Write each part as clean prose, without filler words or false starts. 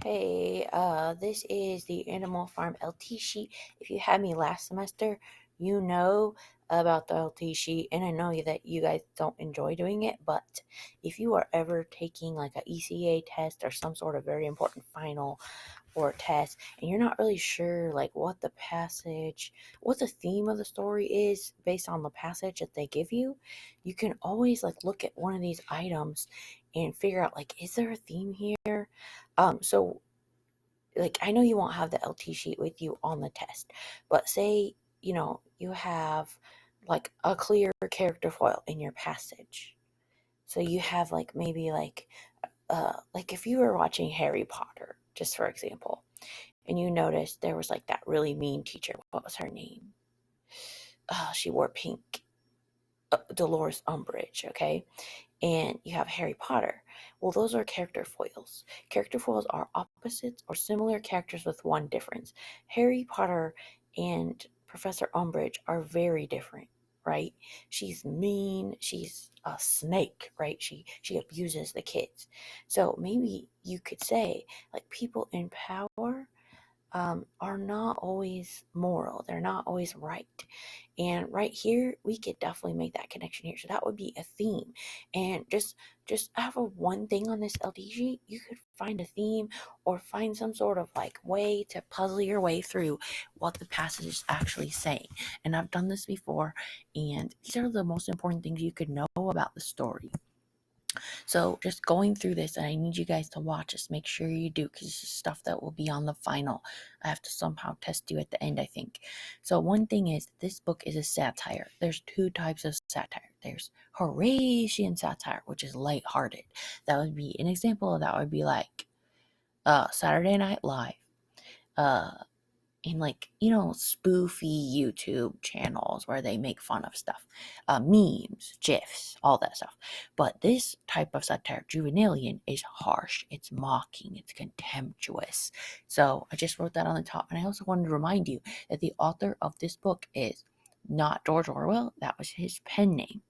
Hey, this is the Animal Farm LT sheet. If you had me last semester, you know about the LT sheet, and I know that you guys don't enjoy doing it, but if you are ever taking like a ECA test or some sort of very important final or test, and you're not really sure like what the theme of the story is based on the passage that they give you, you can always like look at one of these items and figure out like, is there a theme here? So like I know you won't have the LT sheet with you on the test, but say, you have like a clear character foil in your passage. So you have like maybe like if you were watching Harry Potter, just for example, and you noticed there was like that really mean teacher. What was her name? She wore pink. Dolores Umbridge, okay? And you have Harry Potter. Well, those are character foils. Character foils are opposites or similar characters with one difference. Harry Potter and Professor Umbridge are very different, right? She's mean, she's a snake, right? She abuses the kids. So maybe you could say like people in power are not always moral. They're not always right. And right here, we could definitely make that connection here. So that would be a theme. And just have a one thing on this LDG, you could find a theme or find some sort of like way to puzzle your way through what the passage is actually saying. And I've done this before, and these are the most important things you could know about the story. So just going through this, and I need you guys to watch this. Make sure you do, because this is stuff that will be on the final. I have to somehow test you at the end, I think. So one thing is, this book is a satire. There's two types of satire. There's Horatian satire, which is lighthearted. That would be an example of that would be like Saturday Night Live. Uh, in like spoofy YouTube channels where they make fun of stuff, memes, gifs, all that stuff. But this type of satire, Juvenalian, is harsh, it's mocking, it's contemptuous. So I just wrote that on the top, and I also wanted to remind you that the author of this book is not George Orwell. That was his pen name.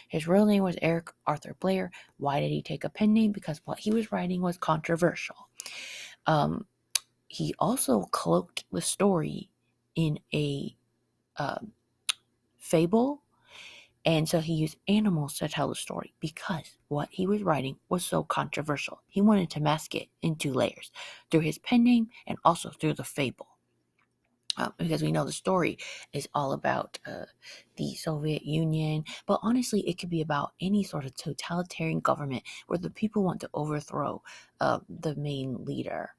His real name was Eric Arthur Blair. Why did he take a pen name? Because what he was writing was controversial. He also cloaked the story in a fable, and so he used animals to tell the story because what he was writing was so controversial. He wanted to mask it in two layers, through his pen name and also through the fable. Because we know the story is all about the Soviet Union, but honestly, it could be about any sort of totalitarian government where the people want to overthrow the main leader,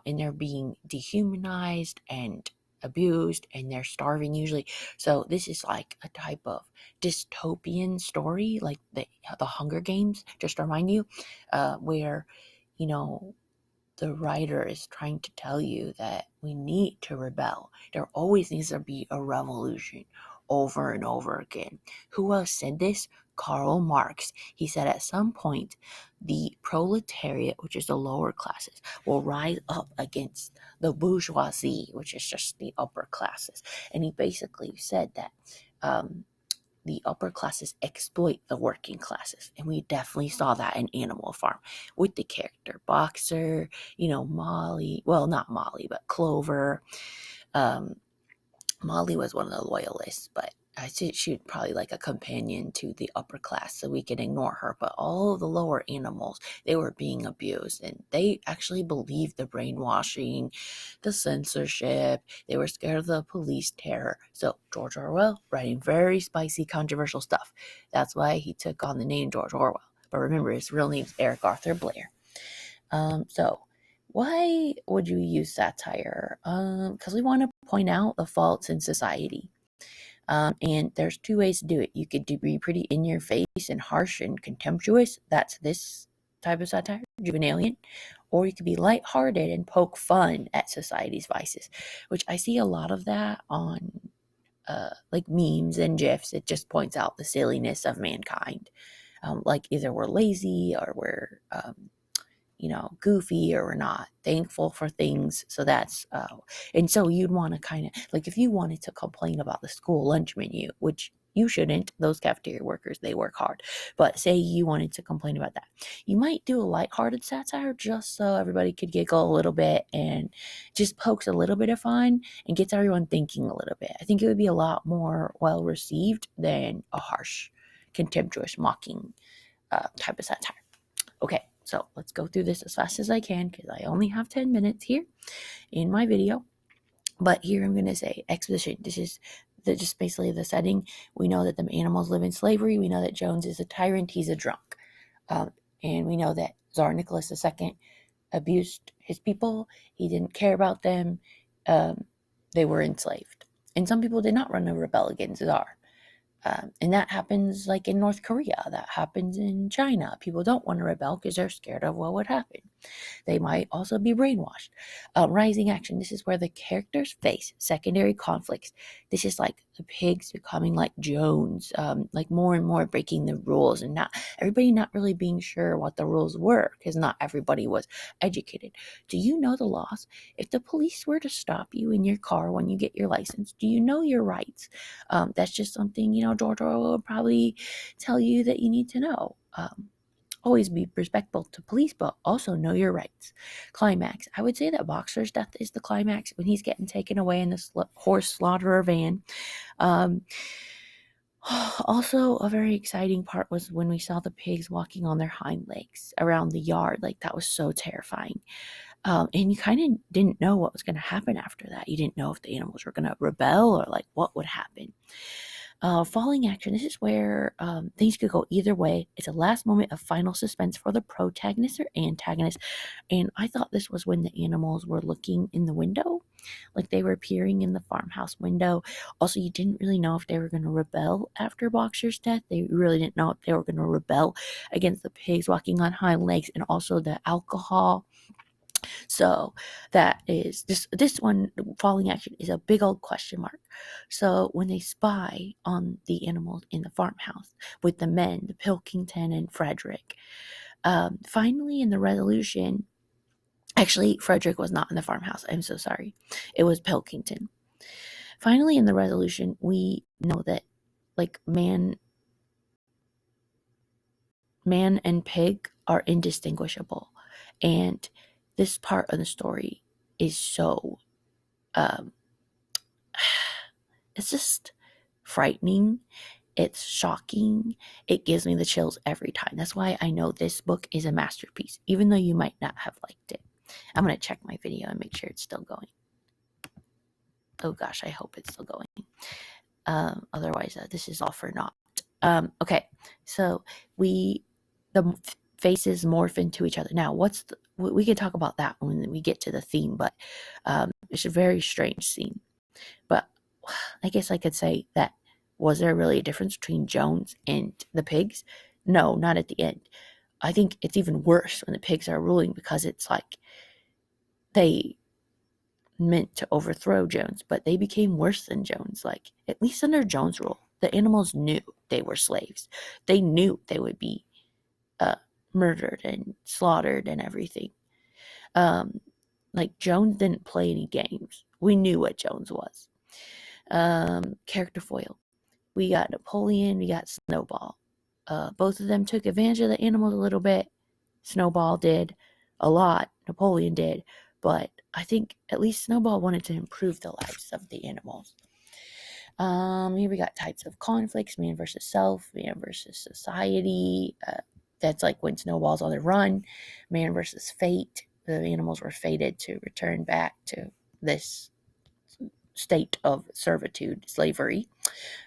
and they're being dehumanized and abused, and they're starving usually. So this is like a type of dystopian story, like the Hunger Games. Just to remind you, where you know the writer is trying to tell you that we need to rebel. There always needs to be a revolution over and over again. Who else said this? Karl Marx. He said at some point, the proletariat, which is the lower classes, will rise up against the bourgeoisie, which is just the upper classes. And he basically said that the upper classes exploit the working classes. And we definitely saw that in Animal Farm with the character Boxer, Molly. Well, not Molly, but Clover. Um, Molly was one of the loyalists, but I think she would probably like a companion to the upper class, so we can ignore her. But all of the lower animals, they were being abused, and they actually believed the brainwashing, the censorship. They were scared of the police terror. So George Orwell writing very spicy, controversial stuff. That's why he took on the name George Orwell. But remember, his real name's Eric Arthur Blair. So why would you use satire? Because we want to point out the faults in society. And there's two ways to do it. You could be pretty in your face and harsh and contemptuous. That's this type of satire, Juvenalian. Or you could be lighthearted and poke fun at society's vices, which I see a lot of that on like memes and GIFs. It just points out the silliness of mankind. Like either we're lazy or we're goofy, or we're not thankful for things. So that's and so you'd want to kind of like, if you wanted to complain about the school lunch menu, which You shouldn't. Those cafeteria workers, they work hard. But say you wanted to complain about that. You might do a lighthearted satire just so everybody could giggle a little bit and just pokes a little bit of fun and gets everyone thinking a little bit. I think it would be a lot more well received than a harsh, contemptuous, mocking type of satire. Okay, so let's go through this as fast as I can because I only have 10 minutes here in my video. But here I'm going to say exposition. This is just basically the setting. We know that the animals live in slavery. We know that Jones is a tyrant. He's a drunk. And we know that Tsar Nicholas II abused his people. He didn't care about them. They were enslaved. And some people did not run a rebel against Tsar. And that happens like in North Korea. That happens in China. People don't want to rebel because they're scared of what would happen. They might also be brainwashed. Rising action. This is where the characters face secondary conflicts. This is like the pigs becoming like Jones, like more and more breaking the rules and not everybody not really being sure what the rules were because not everybody was educated. Do you know the laws? If the police were to stop you in your car when you get your license, do you know your rights? That's just something, George Orwell will probably tell you that you need to know. Always be respectful to police, but also know your rights. Climax. I would say that Boxer's death is the climax when he's getting taken away in the horse slaughterer van. Also, a very exciting part was when we saw the pigs walking on their hind legs around the yard. Like, that was so terrifying. And you kind of didn't know what was going to happen after that. You didn't know if the animals were going to rebel or like what would happen. Falling action. This is where things could go either way. It's a last moment of final suspense for the protagonist or antagonist. And I thought this was when the animals were looking in the window, like they were peering in the farmhouse window. Also, you didn't really know if they were going to rebel after Boxer's death. They really didn't know if they were going to rebel against the pigs walking on hind legs and also the alcohol. So that is this one. Falling action is a big old question mark. So when they spy on the animals in the farmhouse with the men, the Pilkington and Frederick, finally in the resolution, actually Frederick was not in the farmhouse. I'm so sorry. It was Pilkington. Finally in the resolution, we know that like man and pig are indistinguishable, and this part of the story is so it's just frightening. It's shocking. It gives me the chills every time. That's why I know this book is a masterpiece, even though you might not have liked it. I'm going to check my video and make sure it's still going. Oh gosh, I hope it's still going. Otherwise, this is all for naught. Okay, so the faces morph into each other. Now, we can talk about that when we get to the theme, but it's a very strange scene. But I guess I could say that, was there really a difference between Jones and the pigs? No, not at the end. I think it's even worse when the pigs are ruling because it's like they meant to overthrow Jones, but they became worse than Jones. Like, at least under Jones' rule, the animals knew they were slaves. They knew they would be murdered and slaughtered and everything. Like, Jones didn't play any games. We knew what Jones was. Character foil. We got Napoleon, we got Snowball. Both of them took advantage of the animals a little bit. Snowball did a lot. Napoleon did. But I think at least Snowball wanted to improve the lives of the animals. Here we got types of conflicts: man versus self, man versus society. That's like when Snowball's on the run. Man versus fate. The animals were fated to return back to this state of servitude, slavery.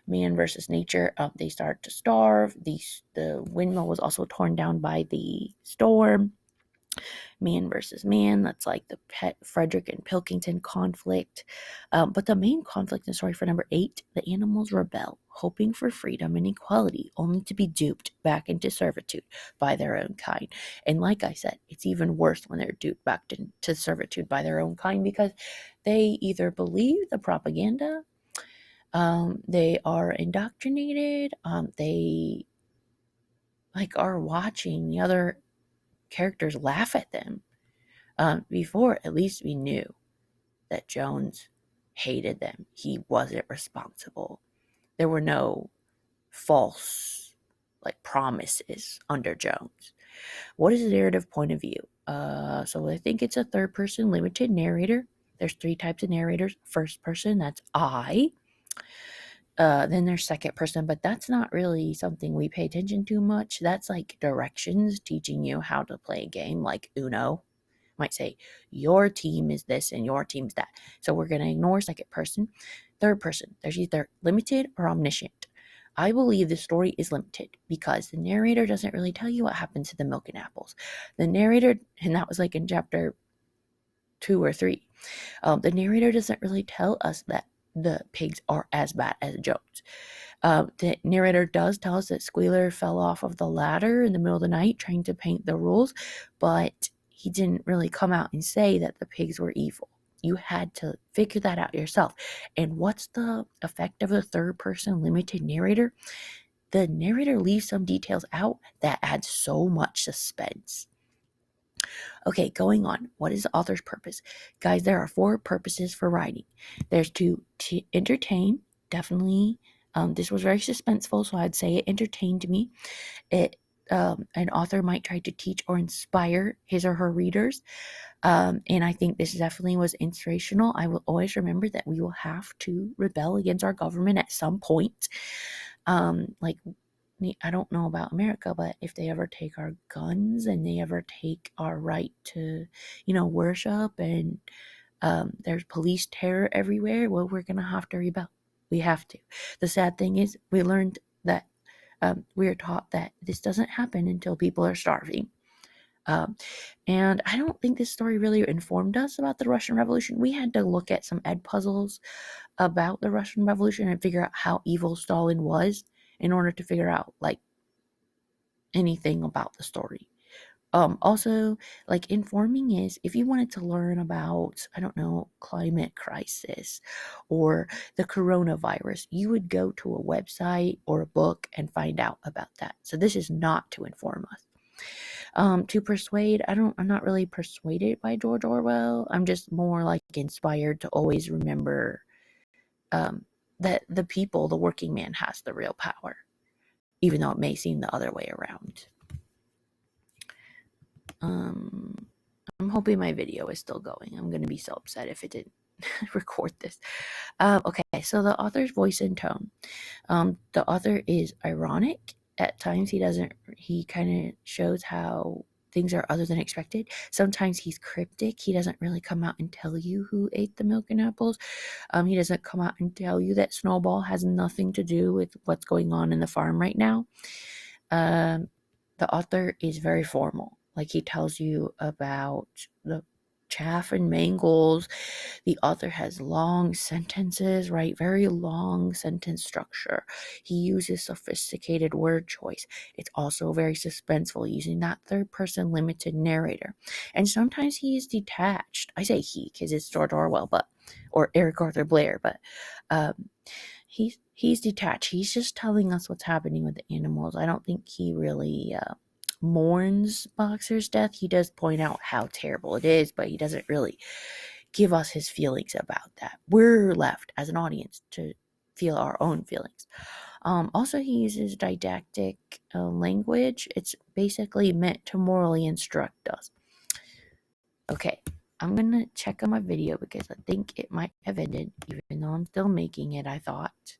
Man versus nature. They start to starve. The windmill was also torn down by the storm. Man versus man. That's like the pet Frederick and Pilkington conflict. But the main conflict in story for number 8, the animals rebel, hoping for freedom and equality, only to be duped back into servitude by their own kind. And like I said, it's even worse when they're duped back into servitude by their own kind because they either believe the propaganda, they are indoctrinated, they like are watching the other characters laugh at them. Before, at least we knew that Jones hated them. He wasn't responsible. There were no false promises under Jones. What is the narrative point of view? So I think it's a third person limited narrator. There's 3 types of narrators. First person, that's I. Then there's second person, but that's not really something we pay attention to much. That's like directions teaching you how to play a game, like Uno. Might say your team is this and your team's that. So we're going to ignore second person. Third person, there's either limited or omniscient. I believe the story is limited because the narrator doesn't really tell you what happens to the milk and apples. The narrator, and that was like in chapter 2 or 3, the narrator doesn't really tell us that the pigs are as bad as Jones. The narrator does tell us that Squealer fell off of the ladder in the middle of the night trying to paint the rules, but he didn't really come out and say that the pigs were evil. You had to figure that out yourself. And what's the effect of a third person limited narrator? The narrator leaves some details out that add so much suspense. Okay, going on. What is the author's purpose? Guys, there are 4 purposes for writing. There's to entertain, definitely. This was very suspenseful, so I'd say it entertained me. An author might try to teach or inspire his or her readers. And I think this definitely was inspirational. I will always remember that we will have to rebel against our government at some point. I don't know about America, but if they ever take our guns and they ever take our right to, worship, and there's police terror everywhere, well, we're going to have to rebel. We have to. The sad thing is we learned that we are taught that this doesn't happen until people are starving. And I don't think this story really informed us about the Russian Revolution. We had to look at some ed puzzles about the Russian Revolution and figure out how evil Stalin was in order to figure out anything about the story. Also, informing is, if you wanted to learn about, I don't know, climate crisis or the coronavirus, you would go to a website or a book and find out about that. So this is not to inform us. To persuade, I'm not really persuaded by George Orwell. I'm just more inspired to always remember that the people, the working man, has the real power, even though it may seem the other way around. I'm hoping my video is still going. I'm going to be so upset if it didn't record this. Okay, so the author's voice and tone. The author is ironic. At times he kind of shows how things are other than expected. Sometimes he's cryptic. He doesn't really come out and tell you who ate the milk and apples. He doesn't come out and tell you that Snowball has nothing to do with what's going on in the farm right now. The author is very formal. He tells you about the chaff and mangles. The author has long sentences, right? Very long sentence structure. He uses sophisticated word choice. It's also very suspenseful, using that third person limited narrator. And sometimes he is detached. I say he because it's George Orwell, or Eric Arthur Blair, but he's detached. He's just telling us what's happening with the animals. I don't think he really mourns Boxer's death. He does point out how terrible it is, but he doesn't really give us his feelings about that. We're left as an audience to feel our own feelings. Also, he uses didactic language. It's basically meant to morally instruct us. Okay, I'm going to check on my video because I think it might have ended, even though I'm still making it, I thought.